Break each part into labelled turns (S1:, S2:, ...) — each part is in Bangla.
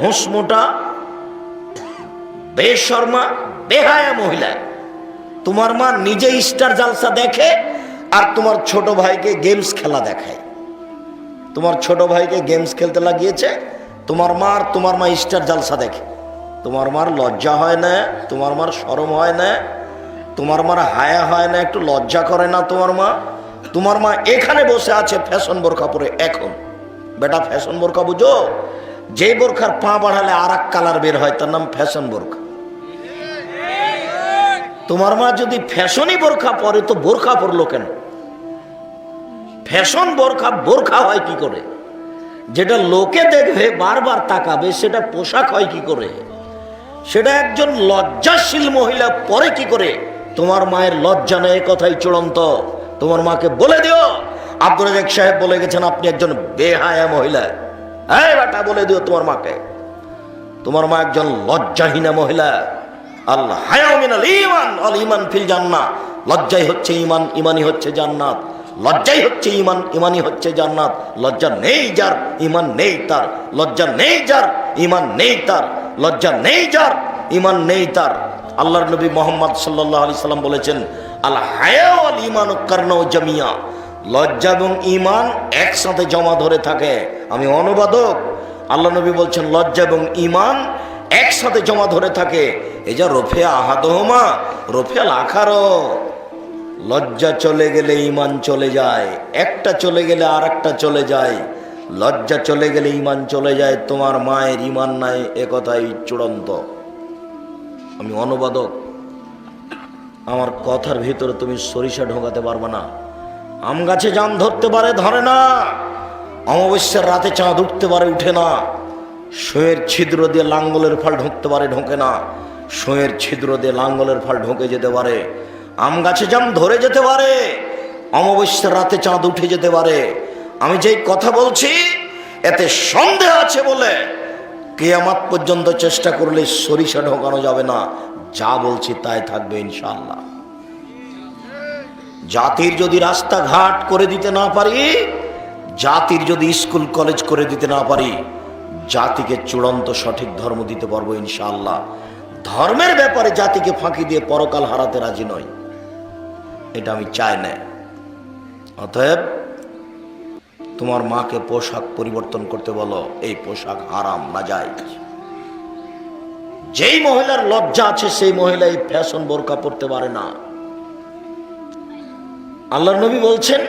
S1: হোঁস মোটা বেশর্মা বেহায়া মহিলা। তোমার মা নিজে স্টার জালসা দেখে আর তোমার ছোট ভাইকে গেমস খেলা দেখায়। তোমার ছোট ভাইকে গেমস খেলতে লাগিয়েছে, তোমার মা আর তোমার মা স্টার জালসা দেখে। তোমার মার লজ্জা হয় না? তোমার মার শরম হয় না? তোমার মার হায়া হয় না? একটু লজ্জা করে না তোমার মা? তোমার মা এখানে বসে আছে ফ্যাশন বোরখা পরে। এখন বেটা ফ্যাশন বোরখা বুঝো? যে বোরখার পা বাড়ালে আর এক কালার বের হয় তার নাম ফ্যাশন বোরখা। তোমার মা যদি ফ্যাশনই বোরখা পরে তো বোরখা পরলো কেন? ফ্যাশন বোরখা বোরখা হয় কি করে? যেটা লোকে দেখবে বারবার তাকাবে সেটা পোশাক হয় কি করে? সেটা একজন লজ্জাশীল মহিলা পরে কি করে? তোমার মায়ের লজ্জা নেই, কথাই চূড়ান্ত। তোমার মাকে বলে দিও, আব্দুর রাজ্জাক সাহেব বলে গেছেন আপনি একজন বেহায়া মহিলা। এই বেটা বলে দিও তোমার মাকে, তোমার মা একজন লজ্জাহীনা মহিলা। আল হায়া মিনাল ঈমান আল ঈমান ফিল জান্নাহ। লজ্জাই হচ্ছে ঈমান, ঈমানই হচ্ছে জান্নাত। লজ্জাই হচ্ছে ঈমান, ঈমানই হচ্ছে জান্নাত। লজ্জা নেই যার, ঈমান নেই তার। লজ্জা নেই যার, ঈমান নেই তার। লজ্জা নেই যার, ঈমান নেই তার। আল্লাহর নবী মুহাম্মদ সাল্লাল্লাহু আলাইহি সাল্লাম বলেছেন, আল হায়া ওয়াল ঈমানু কারনাউ জামিয়া। লজ্জা এবং ঈমান একসাথে জমা ধরে থাকে। আমি অনুবাদক। আল্লাহ নবী বলছেন লজ্জা এবং ঈমান একসাথে জমা ধরে থাকে। এই যা রফে আহাদহুমা রফে আল আখারো। লজ্জা চলে গেলে ঈমান চলে যায়, একটা চলে গেলে আর একটা চলে যায়। লজ্জা চলে গেলে ঈমান চলে যায়। তোমার মায়ের ঈমান নাই, এ কথাই চূড়ান্ত। আমি অনুবাদক, আমার কথার ভিতরে তুমি সরিষা ঢোকাতে পারবে না। আম গাছে জাম ধরতে পারে, ধরে না। অমাবস্যার রাতে চাঁদ উঠতে পারে, উঠে না। শোয়ের ছিদ্র দিয়ে লাঙ্গলের ফাল ঢুকতে পারে, ঢোকে না। শোয়ের ছিদ্র দিয়ে লাঙ্গলের ফাল ঢুকে যেতে পারে। আম গাছে জাম ধরে যেতে পারে, অমাবস্যার রাতে চাঁদ উঠে যেতে পারে। আমি যেই কথা বলছি এতে সন্দেহ আছে বলে কিয়ামত পর্যন্ত চেষ্টা করলে সরিষা ঢোকানো যাবে না। যা বলছি তাই থাকবে ইনশাআল্লাহ। জাতির যদি রাস্তাঘাট করে দিতে না পারি, জাতির যদি স্কুল কলেজ করে দিতে না পারি, জাতিকে চূড়ান্ত সঠিক ধর্ম দিতে পারবো ইনশাআল্লাহ। ধর্মের ব্যাপারে জাতিকে ফাঁকি দিয়ে পরকাল হারাতে রাজি নই, এটা আমি চাই না। অতএব তোমার মাকে পোশাক পরিবর্তন করতে বলো, এই পোশাক হারাম, নাজায়েজ। যেই মহিলার লজ্জা আছে সেই মহিলা এই ফ্যাশন বোরকা পরতে পারে না। আল্লাহর নবী বলছেন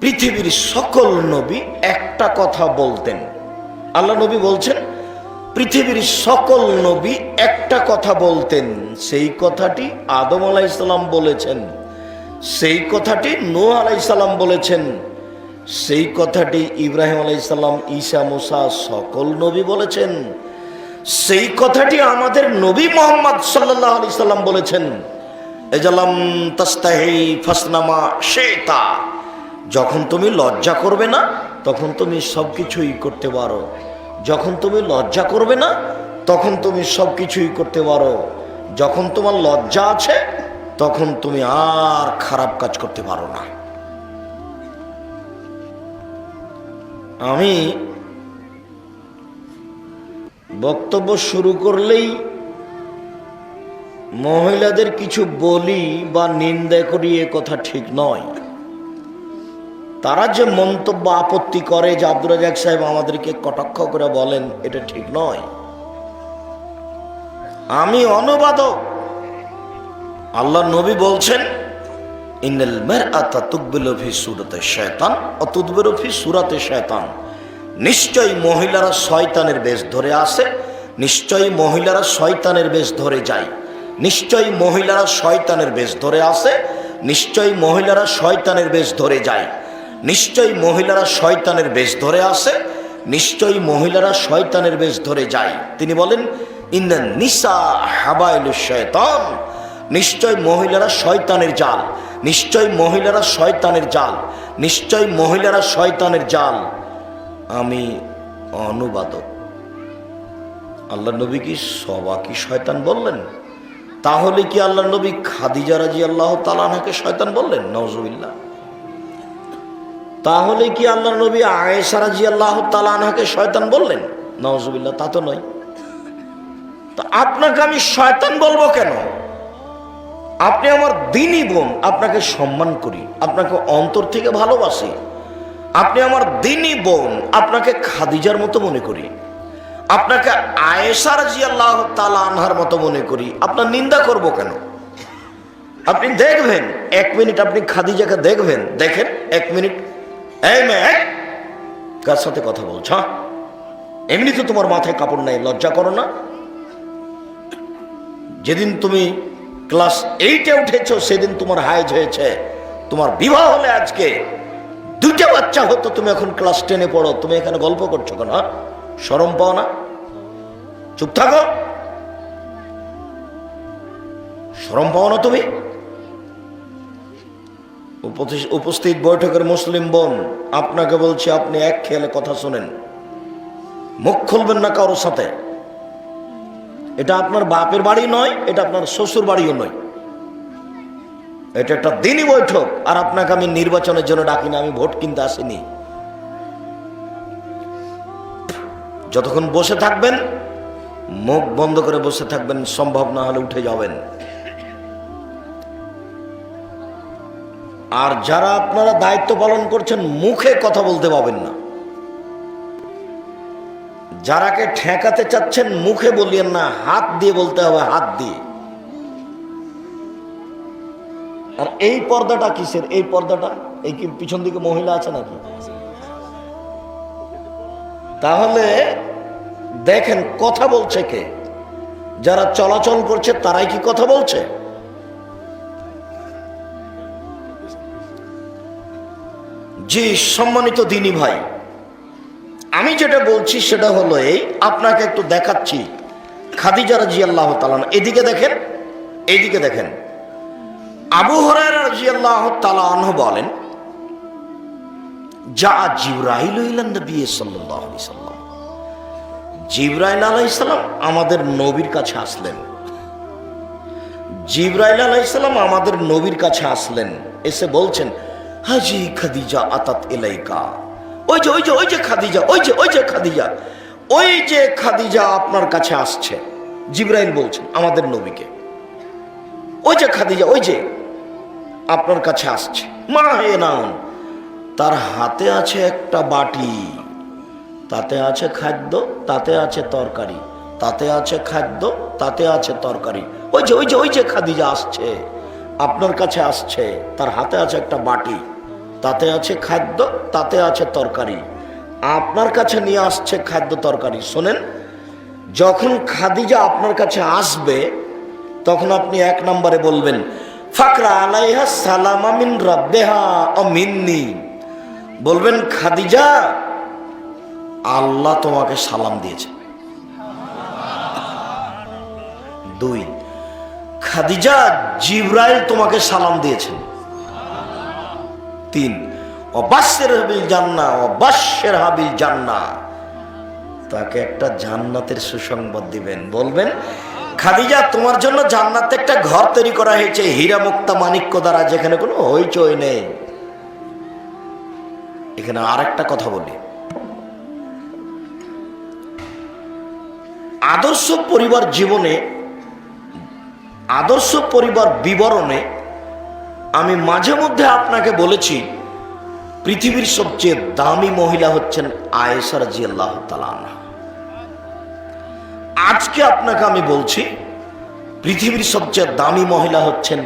S1: পৃথিবীর সকল নবী একটা কথা বলতেন। আল্লাহ নবী বলছেন পৃথিবীর সকল নবী একটা কথা বলতেন। সেই কথাটি আদম আলাইহিস সালাম বলেছেন, সেই কথাটি নূহ আলাইহিস সালাম বলেছেন, সেই কথাটি ইব্রাহিম আলাইহিস সালাম, ঈসা, মুসা সকল নবী বলেছেন। সেই কথাটি আমাদের নবী মুহাম্মদ সাল্লাল্লাহু আলাইহি সাল্লাম বলেছেন, এজালাম তাস্তাহি ফাসনামা শিতা। যখন তুমি লজ্জা করবে না তখন তুমি সবকিছুই করতে পারো। যখন তুমি লজ্জা করবে না তখন তুমি সবকিছুই করতে পারো। যখন তোমার লজ্জা আছে তখন তুমি আর খারাপ কাজ করতে পারো না। আমি বক্তব্য শুরু করলেই মহিলাদের কিছু বলি বা নিন্দা করি, এ কথা ঠিক নয়। তারা যে মন্তব্য আপত্তি করে যে আব্দুর রাজ্জাক সাহেব আমাদেরকে কটাক্ষ করে বলেন, এটা ঠিক নয়। আমি অনুবাদক। আল্লাহ নবী বলছেন ইন্নাল মারআতা তুকবিলু ফি সূরাতি শায়তান ওয়া তুদবিরু ফি সূরাতি শায়তান। নিশ্চয়ই মহিলারা শয়তানের বেশ ধরে আসে, নিশ্চয়ই মহিলারা শয়তানের বেশ ধরে যায়। নিশ্চয়ই মহিলারা শয়তানের বেশ ধরে আসে, নিশ্চয়ই মহিলারা শয়তানের বেশ ধরে যায়। নিশ্চয়ই মহিলারা শয়তানের বেশ ধরে আসে, নিশ্চয়ই মহিলারা শয়তানের বেশ ধরে যায়। তিনি বলেন ইন্নান নিসা হাবাইলুশ শায়তান। নিশ্চয় মহিলারা শয়তানের জাল, নিশ্চয় মহিলারা শয়তানের জাল, নিশ্চয় মহিলারা শয়তানের জাল। আমি অনুবাদক। আল্লাহ নবী কি সবাইকে শয়তান বললেন? তাহলে কি আল্লাহ নবী খাদিজা রাদিয়াল্লাহু তাআলা আনহাকে শয়তান বললেন? নাউজুবিল্লাহ। তাহলে কি আল্লাহ নবী আয়েশা রাদিয়াল্লাহু তাআলা আনহাকে শয়তান বললেন? নাউজুবিল্লাহ, তা তো নয়। তা আপনাকে আমি শয়তান বলবো কেন? আপনি আমার দ্বীনি বোন, আপনাকে সম্মান করি, আপনাকে অন্তর থেকে ভালোবাসি। আপনি আমার দ্বীনি বোন, আপনাকে খাদিজার মতো মনে করি, আপনাকে আয়েশা রাদিয়াল্লাহু তাআলা আনহার মতো মনে করি। আপনার নিন্দা করব কেন? আপনি দেখবেন, 1 মিনিট আপনি খাদিজাকে দেখবেন, দেখেন 1 মিনিট। এই মেয়ে, কার সাথে কথা বলছ? এমনি তো তোমার মাথায় কাপড় নাই, লজ্জা করো না? যেদিন তুমি ক্লাস 8-এ উঠেছো সেদিন তোমার হায়েজ হয়েছে, তোমার বিবাহ হলে আজকে 2টা বাচ্চা হতো, তুমি এখন ক্লাস 10-এ পড়ো, তুমি এখানে গল্প করছো কেন? শরম পাও না? চুপ থাকো, শরম পাও না তুমি? উপস্থিত বৈঠকের মুসলিম বোন, আপনাকে বলছি, আপনি এক খেয়ালে কথা শোনেন, মুখ খুলবেন না কারোর সাথে। এটা আপনার বাপের বাড়ি নয়, এটা আপনার শ্বশুর বাড়িও নয়, এটা একটা দ্বীনি বৈঠক। আর আপনাকে আমি নির্বাচনের জন্য ডাকি না, আমি ভোট কিনতে আসিনি। যতক্ষণ বসে থাকবেন মুখ বন্ধ করে বসে থাকবেন, সম্ভব না হলে উঠে যাবেন। আর যারা আপনারা দায়িত্ব পালন করছেন, মুখে কথা বলতে পাবেন না। যারাকে ঠেকাতে চাচ্ছেন মুখে বলিয়েন না, হাত দিয়ে বলতে হবে, হাত দিয়ে। আর এই পর্দাটা কিসের? এই পর্দাটা, এই কি পিছন দিকে মহিলা আছে নাকি? তাহলে দেখেন কথা বলছে কে? যারা চলাচল করছে তারাই কি কথা বলছে? জি সম্মানিত দ্বীনি ভাই, আমি যেটা বলছি সেটা হলো এই, আপনাকে একটু দেখাচ্ছি খাদিজা রাদিয়াল্লাহু তাআলা। এদিকে দেখেন, এইদিকে দেখেন। আবু হুরায়রা রাদিয়াল্লাহু তাআলা আনহু বলেন, যা জিবরাইল ইলান নবী সাল্লাল্লাহু আলাইহি সাল্লাম, জিবরাইল আলাইহিস সালাম আমাদের নবীর কাছে আসলেন। জিবরাইল আলাইহিস সালাম আমাদের নবীর কাছে আসলেন, এসে বলছেন, হাজি খাদিজা আতাত ইলাইকা। ওই যে ওই যে ওই যে খাদিজা, ওই যে ওই যে খাদিজা, ওই যে খাদিজা আপনার কাছে আসছে। জিবরাইল বলছেন আমাদের নবীকে, ওই যে খাদিজা, ওই যে আপনার কাছে আসছে। মা হে নাম, তার হাতে আছে একটা বাটি, তাতে আছে খাদ্য, তাতে আছে তরকারি, তাতে আছে খাদ্য, তাতে আছে তরকারি। ওই যে ওই যে ওই যে খাদিজা আসছে, আপনার কাছে আসছে, তার হাতে আছে একটা বাটি, তাতে আছে খাদ্য, তাতে আছে তরকারি, আপনার কাছে নিয়ে আসছে খাদ্য তরকারি। শোনেন, যখন খাদিজা আপনার কাছে আসবে তখন আপনি 1 নম্বরে বলবেন, ফাকরা আলাইহা সালামা মিন রাব্বিহা ও মিন্নি। বলবেন, খাদিজা আল্লাহ তোমাকে সালাম দিয়েছে। 2, খাদিজা জিবরাইল তোমাকে সালাম দিয়েছেন। 3, অবাশশির বিল জান্নাহ, অবাশশির বিল জান্নাহ, তাকে একটা জান্নাতের সুসংবাদ দিবেন। বলবেন, খাদিজা তোমার জন্য জান্নাতে একটা ঘর তৈরি করা হয়েছে হীরা মুক্তা মাণিক্য দ্বারা, যেখানে কোনো হইচই নেই। এখানে আরেকটা কথা বলি, আদর্শ পরিবার জীবনে, আদর্শ পরিবার বিবরণে আমি মাঝে মধ্যে আপনাকে বলেছি পৃথিবীর সবচেয়ে দামি মহিলা হচ্ছেন আয়েশা রাদিয়াল্লাহু তাআলা আনহা। আজকে আপনাকে আমি বলছি পৃথিবীর সবচেয়ে দামি মহিলা হচ্ছেন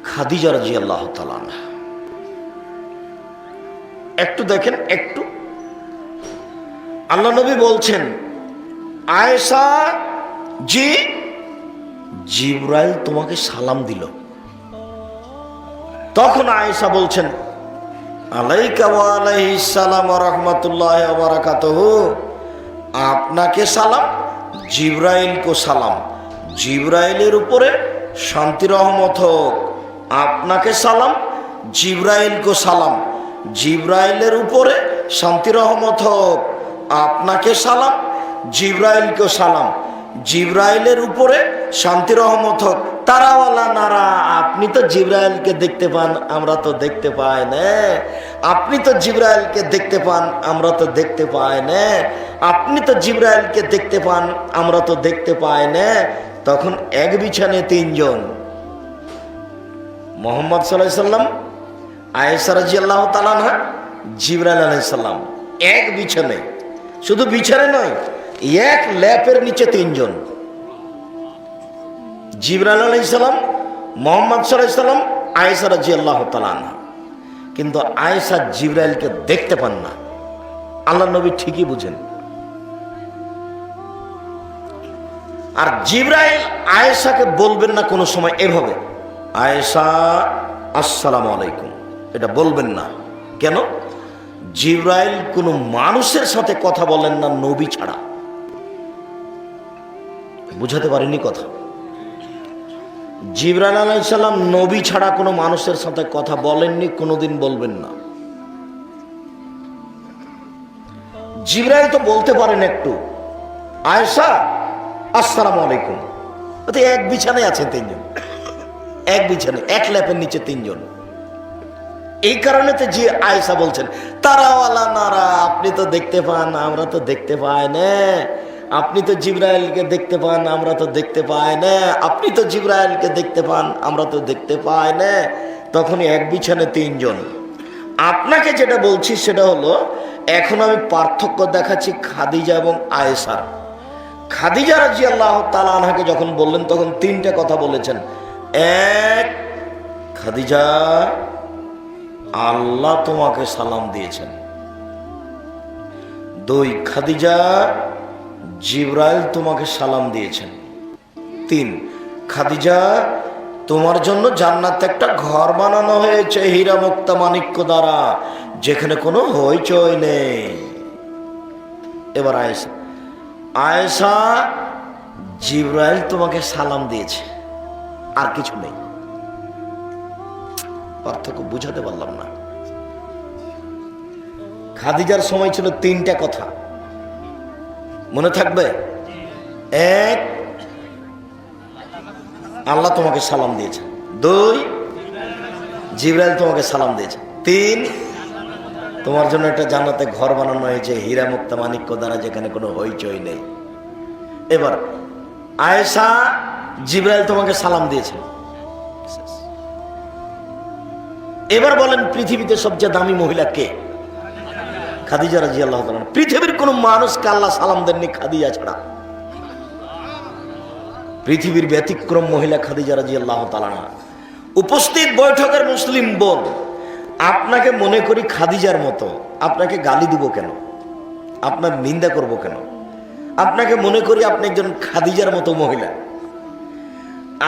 S1: খাদিজা রাদিয়াল্লাহু তাআলা আনহা। একটু দেখেন, একটু আল্লাহ নবী বলছেন, আয়েশা জি, জিবরাইল তোমাকে সালাম দিল। তখন আয়েশা বলছেন, আলাইকা ওয়া আলাইহিস সালাম ওয়া রাহমাতুল্লাহি ওয়া বারাকাতুহু। আপনাকে সালাম, জিবরাইল কো সালাম, জিবরাইলের উপরে শান্তি রহমত হোক। আপনাকে সালাম, জিবরাইল কো সালাম, জিবরাইলের উপরে শান্তি রহমত হোক। আপনাকে সালাম, জিবরাইল কো সালাম, জিবরাইলের উপরে শান্তি রহমত হোক। তারাওয়ালা নারা, আপনি তো জিবরাইলকে দেখতে পান, আমরা তো দেখতে পাই না। আপনি তো জিবরাইলকে দেখতে পান, আমরা তো দেখতে পাই না। আপনি তো জিবরাইলকে দেখতে পান, আমরা তো দেখতে পাই না। তখন এক বিছানে তিনজন, মুহাম্মদ সাল্লাল্লাহু আলাইহি সাল্লাম, আয়েশা রাদিয়াল্লাহু তাআলা আনহা, জিবরাইল আলাইহিস সালাম, এক বিছানে। শুধু বিছানে নয়, এক ল্যাপের নিচে তিনজন, জিবরাইল আলাইহিস সালাম, মুহাম্মদ সাল্লাল্লাহু আলাইহি সাল্লাম, আয়েশা রাদিয়াল্লাহু তাআলা আনহা। কিন্তু আয়েশা জিবরাইলকে দেখতে পান না। আল্লাহর নবী ঠিকই বুঝেন। আর জিবরাইল আয়েশাকে বলবেন না কোনো সময় এভাবে, আয়েশা আসসালামু আলাইকুম, এটা বলবেন না। কেন? জিবরাইল কোনো মানুষের সাথে কথা বলেন না নবী ছাড়া। বুঝাতে পারেনি কথা? জিবরাইল আলাইহিস সালাম নবী ছাড়া কোনো মানুষের সাথে কথা বলেননি, কোনোদিন বলবেন না। জিবরাইল তো বলতে পারেন একটু, আয়েশা আসসালামু আলাইকুম। তো এক বিছানায় আছেন তিনজন, এক বিছানায়, এক ল্যাপের নিচে তিনজন। এই কারণে তো যে আয়েশা বলছেন, তারাওয়ালা নারা, আপনি তো দেখতে পান, আমরা তো দেখতে পাই না। আপনি তো জিবরাইলকে দেখতে পান, আমরা তো দেখতে পাই না। আপনি তো জিবরাইলকে দেখতে পান, আমরা তো দেখতে পাই না। তখনই এক বিছানে তিনজন। আপনাকে যেটা বলছি সেটা হলো, এখন আমি পার্থক্য দেখাচ্ছি খাদিজা এবং আয়েশার। খাদিজা রাদিয়াল্লাহু তাআলা আনহাকে যখন বললেন তখন তিনটা কথা বলেছেন। এক, খাদিজা, আল্লাহ তোমাকে সালাম দিয়েছেন। দুই, খাদিজা, জিবরাইল তোমাকে সালাম দিয়েছেন। তিন, খাদিজা, তোমার জন্য জান্নাতে একটা ঘর বানানো হয়েছে হীরা মুক্তা মাণিক্য দ্বারা, যেখানে কোনো হইচই নেই। এবার আয়েশা, আয়েশা, জিবরাইল তোমাকে সালাম দিয়েছে, আর কিছু নেই। পার্থক্য বুঝাতে পারলাম না। খাদিজার সময় ছিল তিনটা কথা, মনে থাকবে? এক, আল্লাহ তোমাকে সালাম দিয়েছে। দুই, জিবরাইল তোমাকে সালাম দিয়েছে। তিন, তোমার জন্য একটা জান্নাতে ঘর বানানো হয়েছে হীরা মুক্তা মাণিক্য দ্বারা, যেখানে কোনো হইচই নেই। এবার আয়েশা, জিবরাইল তোমাকে সালাম দিয়েছে। এবার বলেন, পৃথিবীতে সবচেয়ে দামি মহিলা কে? খাদিজা রাদিয়াল্লাহু তাআলা। পৃথিবীর কোন মানুষকে আল্লাহ সালাম দেননি খাদিজা ছাড়া। পৃথিবীর ব্যতিক্রম মহিলা খাদিজা রাদিয়াল্লাহু তাআলা। উপস্থিত বৈঠকের মুসলিম বোন, আপনাকে মনে করি খাদিজার মতো, আপনাকে গালি দিব কেন? আপনার নিন্দা করব কেন? আপনাকে মনে করি আপনি একজন খাদিজার মতো মহিলা।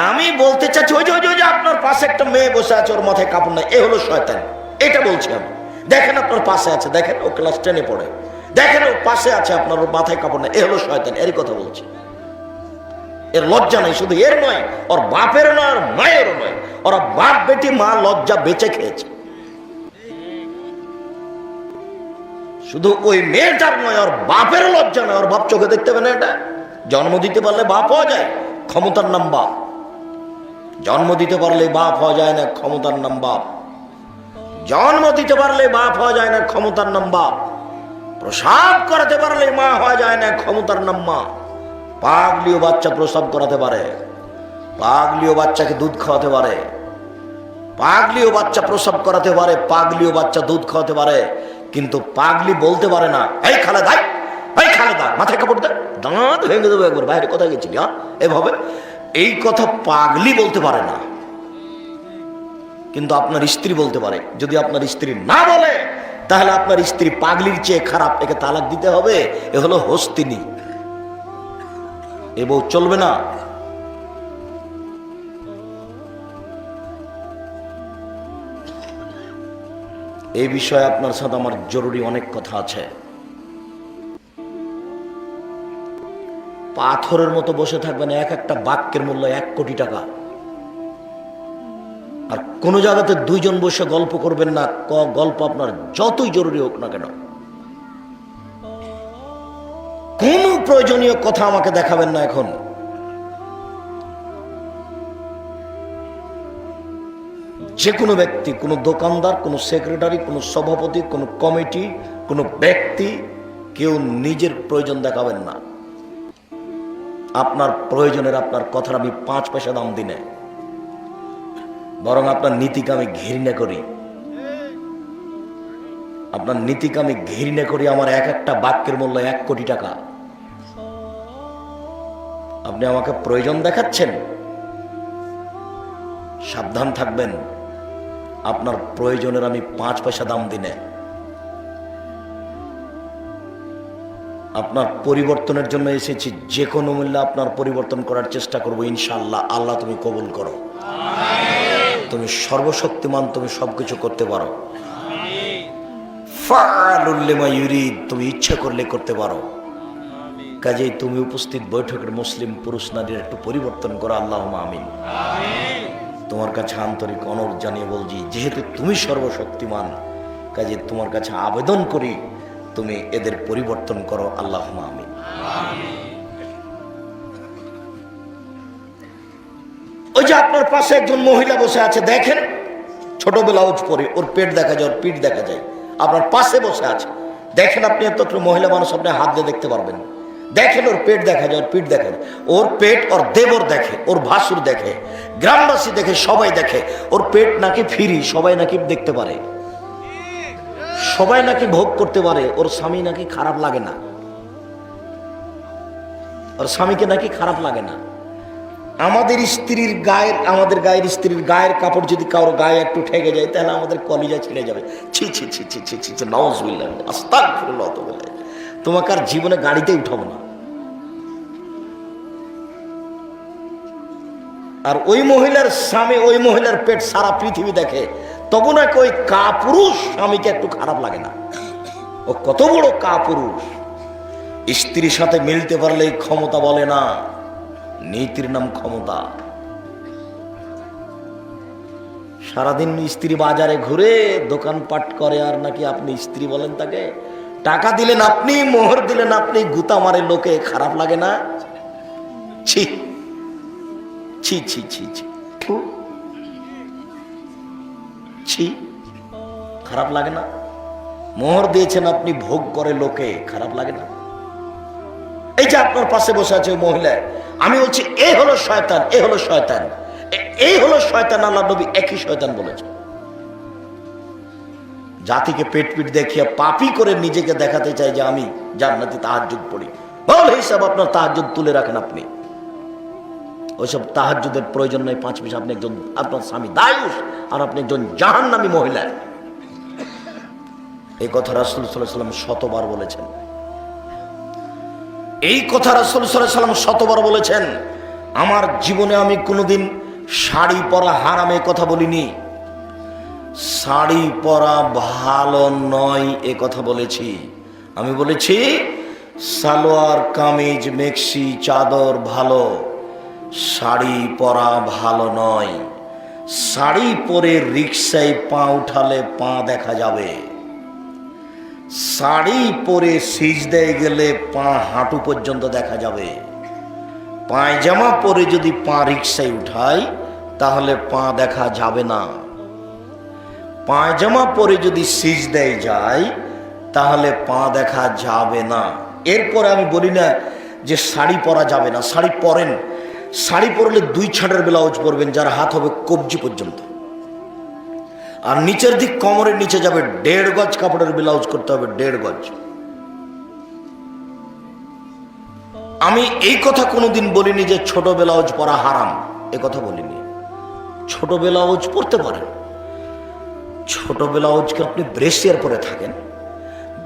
S1: আমি বলতে চাচ্ছি, ওই যে আপনার পাশে একটা মেয়ে বসে আছে, ওর মাথায় কাপড় নাই, এ হলো শয়তান। এটা বলছি আমি। দেখেন আপনার পাশে আছে, দেখেন ও ক্লাস 10-এ পড়ে, দেখেন ওর পাশে আছে আপনার, ওর মাথায় কাপড় নাই, এ হলো শয়তান। এরই কথা বলছি। এর লজ্জা নাই, শুধু এর নয়, ওর বাপের নয়, ওর মায়েরও নয়। ওরা বাপ বেটি মা লজ্জা বেঁচে খেয়েছে। শুধু ওই মেয়েটার নয়, ওর বাপের লজ্জা নয়। ওর বাপ চোখে দেখতে পাবে না এটা? জন্ম দিতে পারলে বাপ হওয়া যায়, ক্ষমতার নাম বাপ। জন্ম দিতে পারলে বাপ হওয়া যায় না, ক্ষমতার নাম বাপ। জন্ম দিতে পারলে বাপ হওয়া যায় না, ক্ষমতার নাম বাপ। প্রসাব করাতে পারলে মা হওয়া যায় না, ক্ষমতার নাম মা। পাগলিও বাচ্চা প্রসাব করাতে পারে, পাগলিও বাচ্চাকে দুধ খাওয়াতে পারে, পাগলিও বাচ্চা প্রসাব করাতে পারে, পাগলিও বাচ্চা দুধ খাওয়াতে পারে। কিন্তু পাগলি বলতে পারে না, এই খালেদা, এই খালেদা, মাথায় কাপড় দে, দাঁত ভেঙে দেবো একবার, বাইরে কোথায় গেছিলি? হ্যাঁ, এভাবে এই কথা পাগলি বলতে পারে না। কিন্তু আপনার স্ত্রী বলতে পারে। যদি আপনার স্ত্রী না বলে, তাহলে আপনার স্ত্রী পাগলির চেয়ে খারাপ, একে তালাক দিতে হবে। এ হলো হস্তিনী, এ বউ চলবে না। এই বিষয়ে আপনার সাথে আমার জরুরি অনেক কথা আছে। পাথরের মতো বসে থাকবেন, এক একটা বাক্যের মূল্য 1 কোটি টাকা। আর কোন জায়গাতে দুইজন বসে গল্প করবেন না। গল্প আপনার যতই জরুরি হোক না কেন, কোন প্রয়োজনীয় কথা আমাকে দেখাবেন না। এখন যে কোনো ব্যক্তি, কোনো দোকানদার, কোনো সেক্রেটারি, কোনো সভাপতি, কোনো কমিটি, কোনো ব্যক্তি, কেউ নিজের প্রয়োজন দেখাবেন না। আপনার প্রয়োজনের আপনার কথার আমি 5 পয়সা দাম দিই না, বরং আপনার নীতিকে আমি ঘৃণা করি। আপনার নীতিকে আমি ঘৃণা করি। আমার এক একটা বাক্যের মূল্য 1 কোটি টাকা। আপনি আমাকে প্রয়োজন দেখাচ্ছেন, সাবধান থাকবেন। আপনার প্রয়োজনের আমি 5 পয়সা দাম দিই না। আপনার পরিবর্তনের জন্য এসেছি, যে কোনো মূল্যে আপনার পরিবর্তন করার চেষ্টা করব ইনশাআল্লাহ। আল্লাহ তুমি কবুল করো। তুমি সর্বশক্তিমান, তুমি সবকিছু করতে পারো। ফাআলুল লিমা ইউরিদ, তুমি ইচ্ছা করলে করতে পারো। কাজেই তুমি উপস্থিত বৈঠকের মুসলিম পুরুষ নারীর একটু পরিবর্তন করো। আল্লাহুম্মা আমিন। তোমার কাছে আন্তরিক অনুরোধ জানিয়ে বলছি, যেহেতু তুমি সর্বশক্তিমান, কাজে তোমার কাছে আবেদন করি তুমি এদের পরিবর্তন করো। আল্লাহুম্মা আমিন। ওই যে আপনার পাশে একজন মহিলা বসে আছে, দেখেন, ছোট ব্লাউজ পরে, ওর পেট দেখা যায়, ওর পিঠ দেখা যায়, আপনার পাশে বসে আছে। দেখেন, আপনি এত মহিলা মানুষ, আপনি হাত দিয়ে দেখতে পারবেন। দেখেন, ওর পেট দেখা যায়, ওর পিঠ দেখা যায়। ওর পেট ওর দেবর দেখে, ওর ভাসুর দেখে, গ্রামবাসী দেখে, সবাই দেখে। ওর পেট নাকি ফ্রি, সবাই নাকি দেখতে পারে, সবাই নাকি ভোগ করতে পারে। ওর স্বামী নাকি খারাপ লাগে না, ওর স্বামীকে নাকি খারাপ লাগে না। আমাদের স্ত্রীর গায়ের, আমাদের গায়ের স্ত্রীর গায়ের কাপড় যদি কারোর গায়ে একটু ঠেকে যায়, তাহলে আমাদের কলিজা ছিঁড়ে যাবে। ছি ছি ছি ছি ছি ছি, নাউজুবিল্লাহ, আস্তাগফিরুল্লাহ। তোমাকে আর জীবনে গাড়িতে উঠাবো না। আর ওই মহিলার স্বামী, ওই মহিলার পেট সারা পৃথিবী দেখে, তবু নাকি ওই কাপুরুষ স্বামীকে একটু খারাপ লাগে না। ও কত বড় কাপুরুষ! স্ত্রীর সাথে মিলতে পারলে ক্ষমতা বলে না, নীতির নাম ক্ষমতা। সারাদিন স্ত্রী বাজারে ঘুরে দোকানপাট করে, আর নাকি আপনি স্ত্রী বলেন তাকে। টাকা দিলেন আপনি, মোহর দিলেন আপনি, গুতা মারে লোকে, খারাপ লাগে না? ছি ছি ছি ছি ছি ছি, খারাপ লাগে না? মোহর দিয়েছেন আপনি, ভোগ করে লোকে, খারাপ লাগে না? এই যে আপনার পাশে বসে আছে মহিলা, আমি বলছি এ হলো শয়তান, এ হলো শয়তান, এই হলো শয়তান। আল্লাহ নবী একই শয়তান বলেছে। জাতিকে পেট পিট দেখিয়ে পাপী করে নিজেকে দেখাতে চাই যে আমি জান্নাতি, তাহাজ্জুদ পড়ি। বল হিসাব আপনার তাহাজ্জুদ তুলে রাখেন আপনি। ওইসব তাহাজ্জুদের প্রয়োজন নেই 5 পয়সা। আপনি একজন, আপনার স্বামী দায়ুস, আর আপনি একজন জাহান্নামী মহিলা। এই কথা রাসূল সাল্লাল্লাহু আলাইহি ওয়াসাল্লাম শতবার বলেছেন। এই কথা রাসূল সাল্লাল্লাহু আলাইহি ওয়াসাল্লাম শতবার বলেছেন। আমার জীবনে আমি কোনোদিন শাড়ি পরা হারামে কথা বলিনি। শাড়ি পরা ভালো নয় এ কথা বলেছি। আমি বলেছি সালোয়ার কামিজ মেক্সি চাদর ভালো, শাড়ি পরা ভালো নয়। শাড়ি পরে রিকশায় পা উঠালে পা দেখা যাবে, শাড়ি পরে সিজদায় গেলে পা হাঁটু পর্যন্ত দেখা যাবে। পায়জামা পরে যদি পা রিকশায় উঠাই তাহলে পা দেখা যাবে না। পায়জামা পরে যদি সিজদায় যায় তাহলে পা দেখা যাবে না। এরপরে আমি বলি না যে শাড়ি পরা যাবে না, শাড়ি পরেন। শাড়ি পরলে 2 ছাঁটের ব্লাউজ পরবেন, যার হাত হবে কবজি পর্যন্ত, আর নিচের দিক কোমরের নিচে যাবে। 1.5 গজ কাপড়ের ব্লাউজ করতে হবে, 1.5 গজ। আমি এই কথা কোনোদিন বলিনি যে ছোট ব্লাউজ পরা হারাম, এ কথা বলিনি। ছোট ব্লাউজ পরতে পারেন। ছোট ব্লাউজকে আপনি ব্রেসিয়ার পরে থাকেন,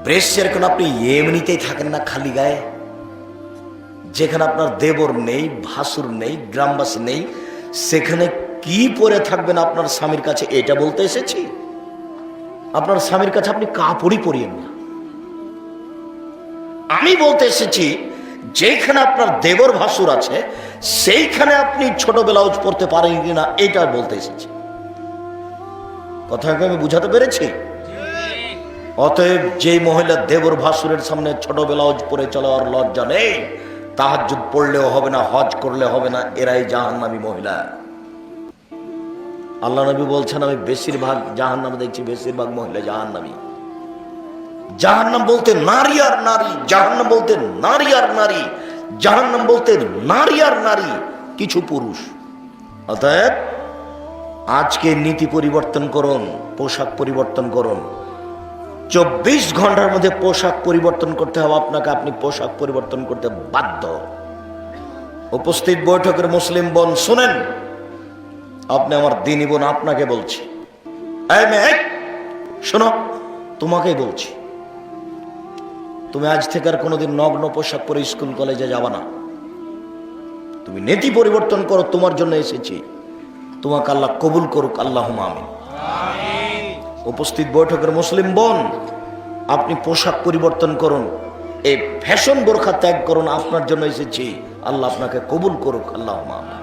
S1: ব্রেসিয়ার কেন আপনি এমনিতেই থাকেন না খালি গায়ে? যেখানে আপনার দেবর নেই, ভাসুর নেই, গ্রামবাসী নেই, সেখানে কি পরে থাকবেন আপনার স্বামীর কাছে? এটা বলতে এসেছি। আপনার স্বামীর কাছে আপনি কাপড়ই পরিয়েন না। আমি বলতে এসেছি যেখানে আপনার দেবর ভাসুর আছে সেইখানে আপনি ছোট ব্লাউজ পরতে পারেন কিনা, এটা বলতে এসেছি। কথাকে আমি বুঝাতে পেরেছি? অতএব যে মহিলা দেবর ভাসুরের সামনে ছোট ব্লাউজ পরে চলার লজ্জা নেই, তাহাজ্জুদ পড়লেও হবে না, হজ করলে হবে না, এরাই জাহান্নামী মহিলা। আল্লাহ নবী বলছেন আমি বেশিরভাগ জাহান্নামে দেখছি, বেশিরভাগ মহিলা জাহান্নামী। জাহান্নাম বলতে নারী আর নারী, জাহান্নাম বলতে নারী আর নারী, জাহান্নাম বলতে নারী আর নারী, কিছু পুরুষ। অতএব আজকে নীতি পরিবর্তন করুন, পোশাক পরিবর্তন করুন। 24 ঘন্টার মধ্যে পোশাক পরিবর্তন করতে হবে আপনাকে, আপনি পোশাক পরিবর্তন করতে বাধ্য। উপস্থিত বৈঠকের মুসলিম বোন শুনেন, আপনি আমার দিনী বোন, আপনাকে বলছি, এই মেয়ে শোনো, তোমাকেই বলছি, তুমি আজ থেকে আর কোনোদিন নগ্ন পোশাক পরে স্কুল কলেজে যাবা না। তুমি নীতি পরিবর্তন করো, তোমার জন্য এসেছি, তোমাকে আল্লাহ কবুল করুক, আল্লাহুম্মা আমিন। উপস্থিত বৈঠকের মুসলিম বোন, আপনি পোশাক পরিবর্তন করুন, এই ফ্যাশন বোরখা ত্যাগ করুন, আপনার জন্য এসেছি, আল্লাহ আপনাকে কবুল করুক, আল্লাহুম্মা আমিন।